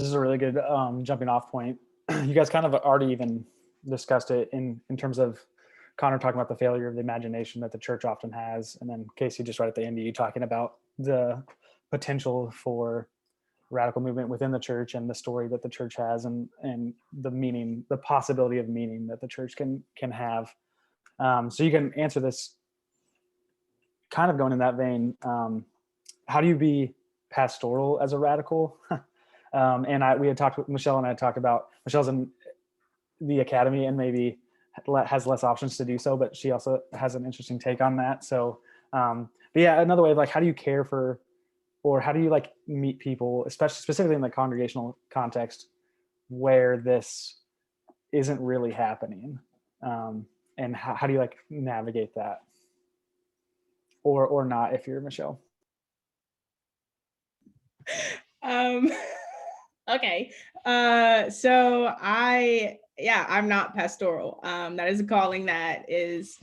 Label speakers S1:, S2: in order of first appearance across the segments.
S1: This is a really good jumping off point. You guys kind of already even discussed it in terms of Connor talking about the failure of the imagination that the church often has, and then Casey just right at the end of you talking about the potential for radical movement within the church and the story that the church has, and the meaning, the possibility of meaning that the church can have. So you can answer this kind of going in that vein. How do you be pastoral as a radical? We had talked, Michelle and I had talked about, Michelle's in the academy and maybe has less options to do so, but she also has an interesting take on that. So, but yeah, another way of like, how do you care for, or how do you like meet people, especially specifically in the congregational context where this isn't really happening? And how do you like navigate that? Or not, if you're Michelle?
S2: Um, okay. I'm not pastoral. That is a calling that is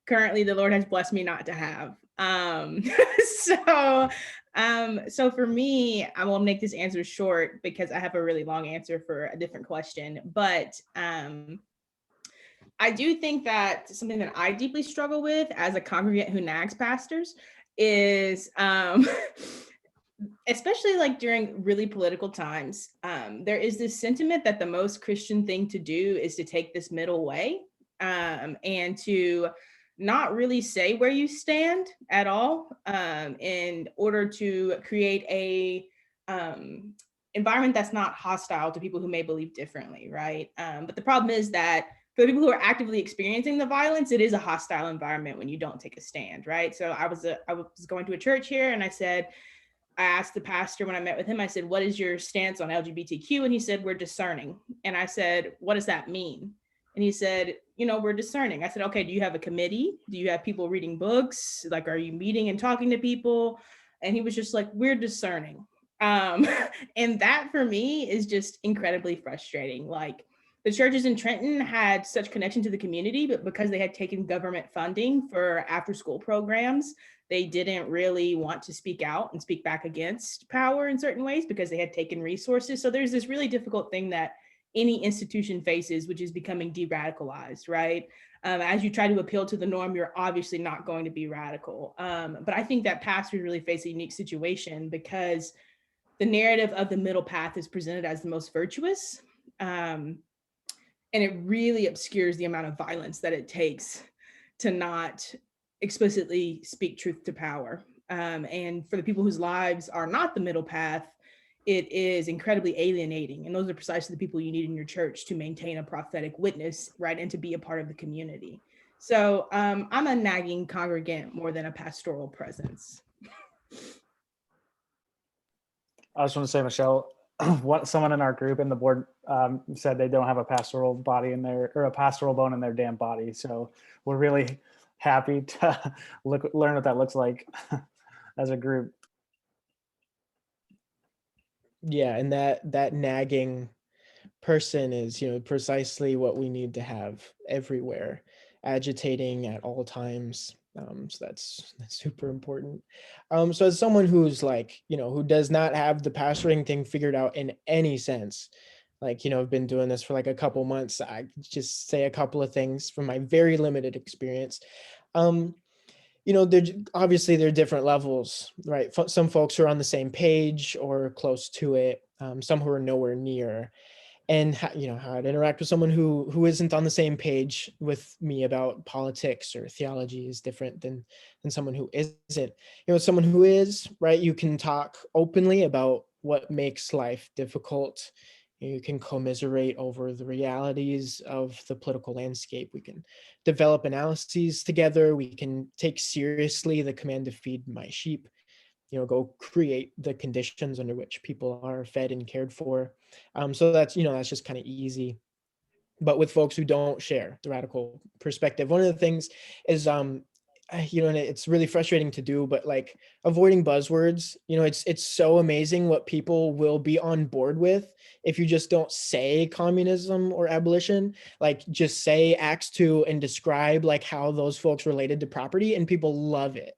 S2: currently the Lord has blessed me not to have. so, so for me, I will make this answer short because I have a really long answer for a different question. But I do think that something that I deeply struggle with as a congregant who nags pastors is especially like during really political times, there is this sentiment that the most Christian thing to do is to take this middle way, and to not really say where you stand at all, in order to create a environment that's not hostile to people who may believe differently, right? But the problem is that for the people who are actively experiencing the violence, it is a hostile environment when you don't take a stand, right? So I was going to a church here, and I asked the pastor when I met with him, I said, what is your stance on LGBTQ? And he said, we're discerning. And I said, what does that mean? And he said, we're discerning. I said, okay, do you have a committee? Do you have people reading books? Like, are you meeting and talking to people? And he was just like, we're discerning. And that for me is just incredibly frustrating. Like, the churches in Trenton had such connection to the community, but because they had taken government funding for after school programs, they didn't really want to speak out and speak back against power in certain ways because they had taken resources. So there's this really difficult thing that any institution faces, which is becoming de-radicalized, right? As you try to appeal to the norm, you're obviously not going to be radical. But I think that pastors really face a unique situation because the narrative of the middle path is presented as the most virtuous. And it really obscures the amount of violence that it takes to not explicitly speak truth to power. And for the people whose lives are not the middle path, it is incredibly alienating. And those are precisely the people you need in your church to maintain a prophetic witness, right? And to be a part of the community. So I'm a nagging congregant more than a pastoral presence.
S1: I just want to say, Michelle, what someone in our group in the board said they don't have a pastoral body in their, or a pastoral bone in their damn body. So we're really happy to learn what that looks like as a group.
S3: Yeah, and that nagging person is, precisely what we need to have everywhere, agitating at all times. So that's super important. So as someone who's like, who does not have the pastoring thing figured out in any sense, like, I've been doing this for like a couple months, I just say a couple of things from my very limited experience. Obviously there are different levels, right? Some folks are on the same page or close to it, some who are nowhere near. And how to interact with someone who isn't on the same page with me about politics or theology is different than someone who isn't. Someone who is, right, you can talk openly about what makes life difficult. You can commiserate over the realities of the political landscape. We can develop analyses together. We can take seriously the command to feed my sheep, go create the conditions under which people are fed and cared for. So that's just kind of easy. But with folks who don't share the radical perspective, one of the things is, and it's really frustrating to do, but like avoiding buzzwords, it's so amazing what people will be on board with if you just don't say communism or abolition, like just say Acts 2 and describe like how those folks related to property, and people love it.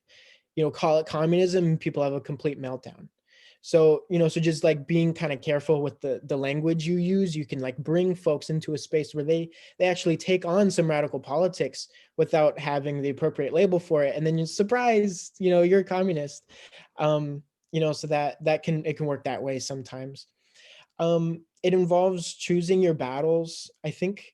S3: Call it communism, and people have a complete meltdown. So, so just like being kind of careful with the language you use, you can like bring folks into a space where they actually take on some radical politics without having the appropriate label for it. And then you're surprised, you're a communist. So it can work that way sometimes. It involves choosing your battles. I think,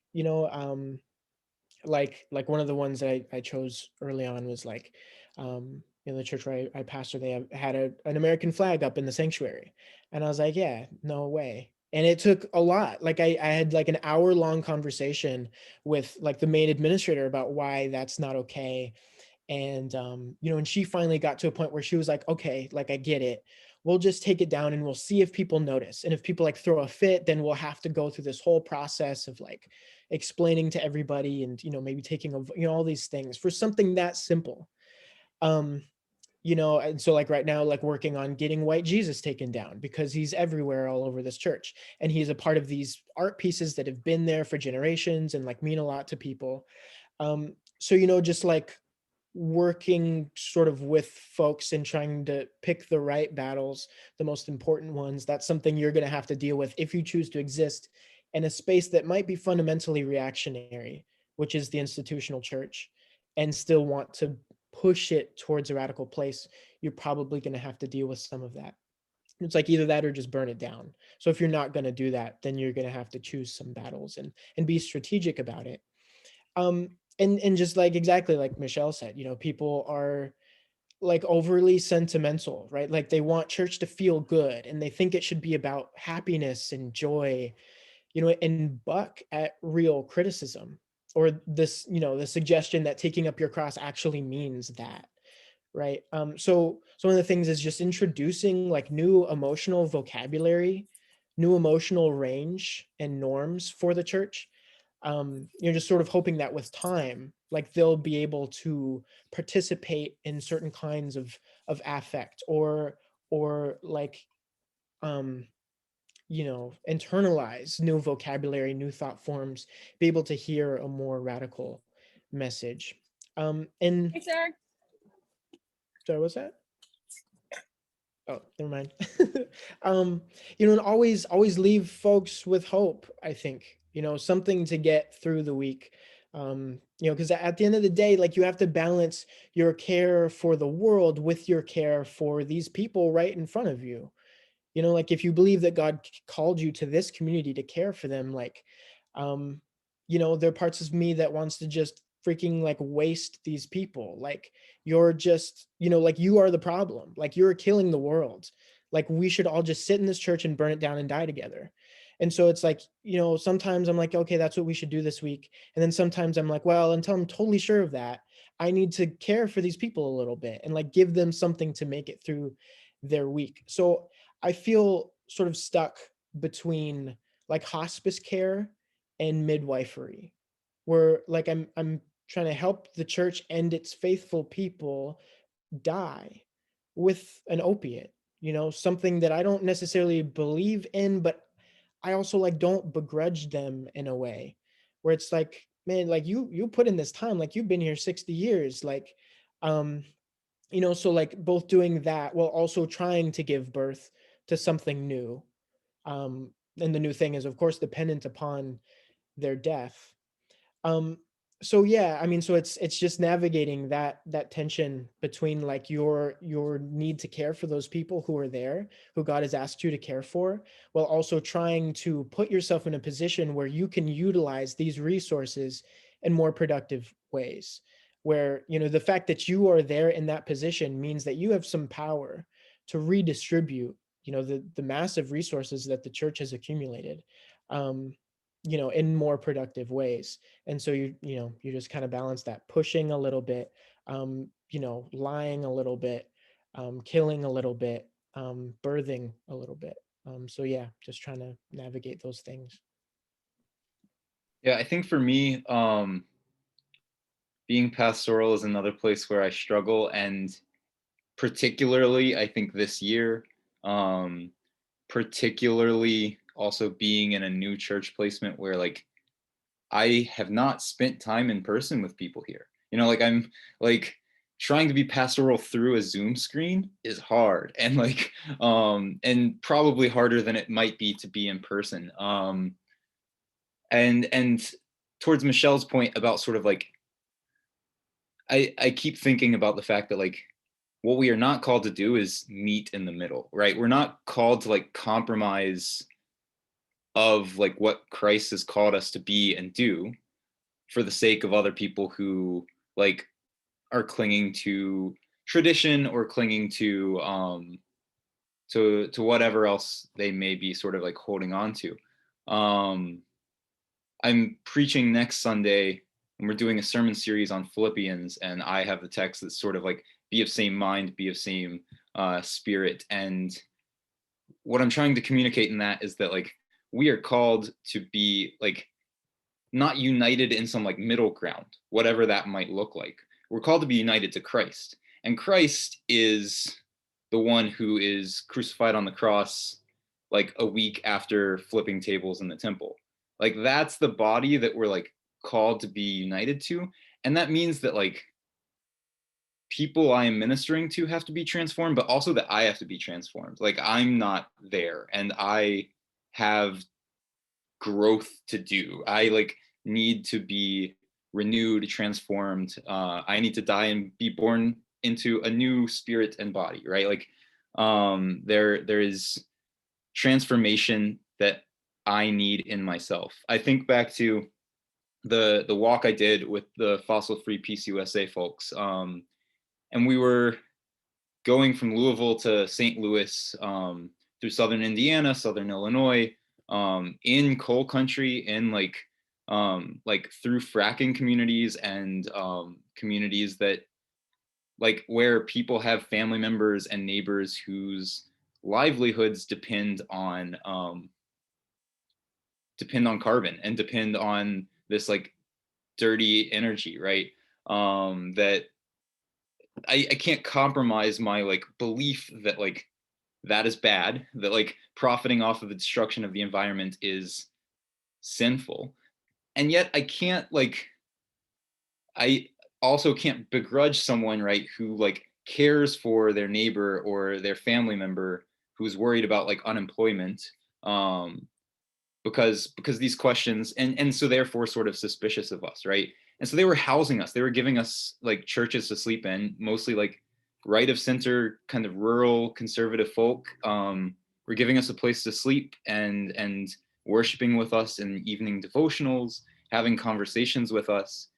S3: like one of the ones that I chose early on was like, in the church where I pastor, they had an American flag up in the sanctuary. And I was like, yeah, no way. And it took a lot. Like I had like an hour-long conversation with like the main administrator about why that's not okay. And and she finally got to a point where she was like, okay, like I get it, we'll just take it down and we'll see if people notice, and if people like throw a fit, then we'll have to go through this whole process of like explaining to everybody, and maybe taking all these things for something that simple. um and so like right now, like working on getting white Jesus taken down, because he's everywhere all over this church, and he's a part of these art pieces that have been there for generations and like mean a lot to people. So just like working sort of with folks and trying to pick the right battles, the most important ones. That's something you're going to have to deal with if you choose to exist in a space that might be fundamentally reactionary, which is the institutional church, and still want to push it towards a radical place. You're probably going to have to deal with some of that. It's like either that or just burn it down. So if you're not going to do that, then you're going to have to choose some battles and be strategic about it. And just like exactly like Michelle said, people are like overly sentimental, right? Like they want church to feel good, and they think it should be about happiness and joy, and buck at real criticism, or this, the suggestion that taking up your cross actually means that, right? So one of the things is just introducing like new emotional vocabulary, new emotional range and norms for the church. Just sort of hoping that with time, like they'll be able to participate in certain kinds of affect, or like um internalize new vocabulary, new thought forms, be able to hear a more radical message. And
S2: Hey, sir.
S3: sorry, what's that? Oh, never mind. And always leave folks with hope, I think, something to get through the week. Because at the end of the day, like you have to balance your care for the world with your care for these people right in front of you. Like if you believe that God called you to this community to care for them, like, um, there are parts of me that wants to just freaking like waste these people. Like you're just, like you are the problem. Like you're killing the world. Like we should all just sit in this church and burn it down and die together. And so it's like, sometimes I'm like, okay, that's what we should do this week. And then sometimes I'm like, well, until I'm totally sure of that, I need to care for these people a little bit and like give them something to make it through their week. So I feel sort of stuck between like hospice care and midwifery, where like I'm trying to help the church and its faithful people die with an opiate, something that I don't necessarily believe in, but I also like don't begrudge them in a way where it's like, man, like you put in this time, like you've been here 60 years, like um so like both doing that while also trying to give birth to something new. And the new thing is of course dependent upon their death. um so yeah, I mean, so it's just navigating that tension between like your need to care for those people who are there, who God has asked you to care for, while also trying to put yourself in a position where you can utilize these resources in more productive ways, where the fact that you are there in that position means that you have some power to redistribute the massive resources that the church has accumulated, um in more productive ways. And so you just kind of balance that, pushing a little bit, lying a little bit, killing a little bit, birthing a little bit. So yeah, just trying to navigate those things.
S4: Yeah, I think for me, being pastoral is another place where I struggle, and particularly I think this year, um, particularly also being in a new church placement where like I have not spent time in person with people here. Like I'm like trying to be pastoral through a Zoom screen is hard, and like and probably harder than it might be to be in person. And towards Michelle's point about sort of like, I keep thinking about the fact that like what we are not called to do is meet in the middle, right? We're not called to like compromise of like what Christ has called us to be and do for the sake of other people who like are clinging to tradition or clinging to whatever else they may be sort of like holding on to. I'm preaching next Sunday and we're doing a sermon series on Philippians, and I have the text that's sort of like, be of same mind, be of same spirit. And what I'm trying to communicate in that is that like we are called to be like not united in some like middle ground, whatever that might look like. We're called to be united to Christ, and Christ is the one who is crucified on the cross like a week after flipping tables in the temple. Like that's the body that we're like called to be united to, and that means that like people I am ministering to have to be transformed, but also that I have to be transformed. Like I'm not there, and I have growth to do. I like need to be renewed, transformed. I need to die and be born into a new spirit and body, right? Like there is transformation that I need in myself. I think back to the walk I did with the Fossil Free Peace USA folks, and we were going from Louisville to St. Louis, through southern Indiana, southern Illinois, in coal country, in like through fracking communities, and communities that like where people have family members and neighbors whose livelihoods depend on carbon and depend on this like dirty energy, right? That I can't compromise my like belief that like that is bad, that like profiting off of the destruction of the environment is sinful. And yet I also can't begrudge someone, right, who like cares for their neighbor or their family member who's worried about like unemployment, because these questions, and so therefore sort of suspicious of us, right? And so they were housing us, they were giving us like churches to sleep in, mostly like right of center kind of rural conservative folk, were giving us a place to sleep, and worshiping with us in evening devotionals, having conversations with us.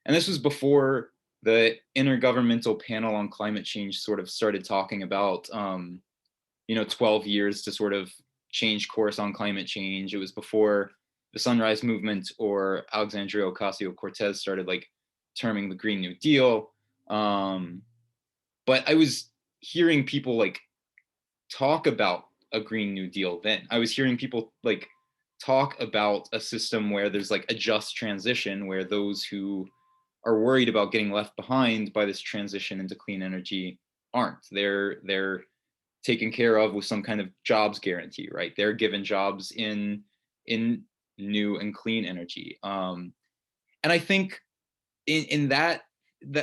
S4: And this was before the Intergovernmental Panel on Climate Change sort of started talking about 12 years to sort of change course on climate change. It was before the Sunrise Movement or Alexandria Ocasio-Cortez started like terming the Green New Deal. But I was hearing people like talk about a Green New Deal then. I was hearing people like talk about a system where there's like a just transition, where those who are worried about getting left behind by this transition into clean energy aren't. They're taken care of with some kind of jobs guarantee, right? They're given jobs in new and clean energy. And I think in that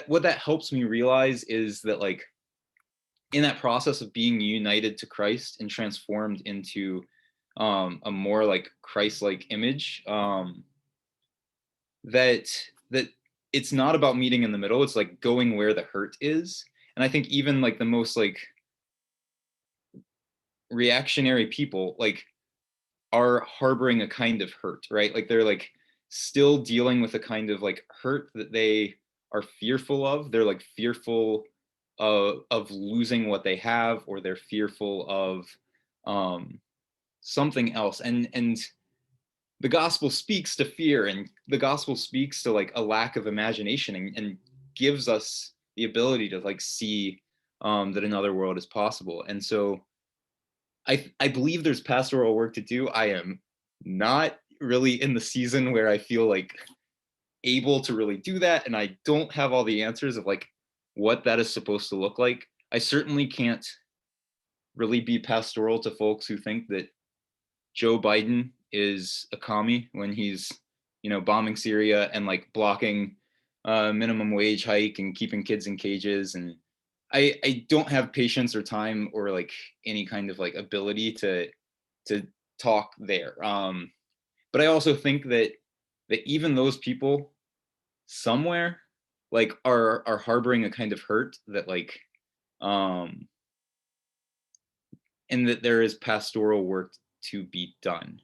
S4: what that helps me realize is that like in that process of being united to Christ and transformed into a more like Christ-like image, that it's not about meeting in the middle. It's like going where the hurt is. And I think even like the most like reactionary people like are harboring a kind of hurt, right? Like they're like still dealing with a kind of like hurt that they are fearful of. They're like fearful of losing what they have, or they're fearful of something else. And the gospel speaks to fear, and the gospel speaks to like a lack of imagination, and gives us the ability to like see that another world is possible. And so I believe there's pastoral work to do. I am not really in the season where I feel like able to really do that, and I don't have all the answers of like what that is supposed to look like. I certainly can't really be pastoral to folks who think that Joe Biden is a commie when he's bombing Syria and like blocking minimum wage hike and keeping kids in cages. And I don't have patience or time or like any kind of like ability to talk there. But I also think that even those people somewhere like are harboring a kind of hurt that like and that there is pastoral work to be done,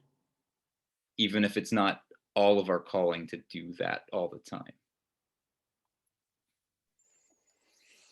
S4: even if it's not all of our calling to do that all the time.